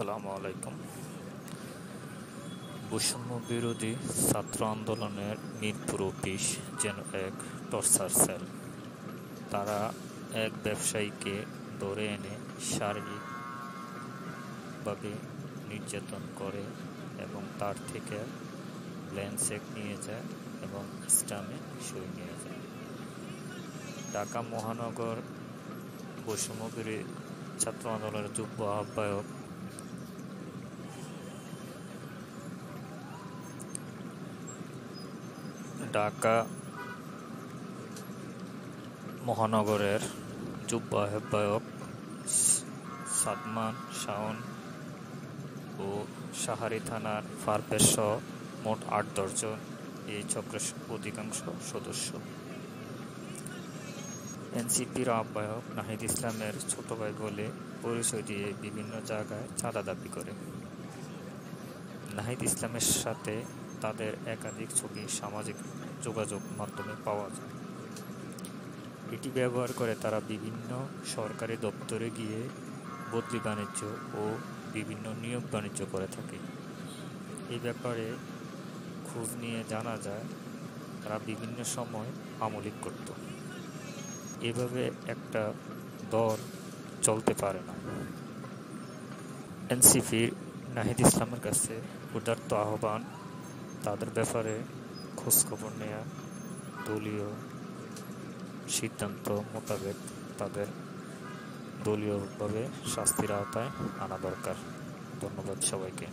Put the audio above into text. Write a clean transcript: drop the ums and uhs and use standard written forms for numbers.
আসসালামু আলাইকুম। বৈষম্য বিরোধী ছাত্র আন্দোলনের মিরপুর অফিস যেন এক টর্চার সেল। তারা এক ব্যবসায়ীকে ধরে এনে শারীরিকভাবে নির্যাতন করে এবং তার থেকে ব্ল্যাঙ্ক চেক নিয়ে যায় এবং স্ট্যাম্পে সই নিয়ে যায়। ঢাকা মহানগর বৈষম্য বিরোধী ছাত্র আন্দোলনের যুগ্ম আহ্বায়ক ঢাকা মহানগরের যুগ্ম আহ্বায়ক সাদমান শাওন ও সাহারি থানার ফারপেশ সহ মোট ৮-১০ জন এই চক্রের অধিকাংশ সদস্য। এনসিপির আহ্বায়ক নাহিদ ইসলামের ছোট ভাই বলে পরিচয় দিয়ে বিভিন্ন জায়গায় চাঁদা দাবি করে। নাহিদ ইসলামের সাথে তাদের একাধিক ছবি সামাজিক যোগাযোগ মাধ্যমে পাওয়া যায়। এটি ব্যবহার করে তারা বিভিন্ন সরকারি দপ্তরে গিয়ে বদলি বাণিজ্য ও বিভিন্ন নিয়োগ বাণিজ্য করে থাকে। এই ব্যাপারে খোঁজ নিয়ে জানা যায় তারা বিভিন্ন সময় আমলিক করত। এভাবে একটা দল চলতে পারে না। এনসিপির নাহিদ ইসলামের কাছে উদাত্ত আহ্বান তাদের ব্যাপারে খোঁজখবর নেওয়া, দলীয় সিদ্ধান্ত মোতাবেক তাদের দলীয়ভাবে শাস্তির আওতায় আনা দরকার। ধন্যবাদ সবাইকে।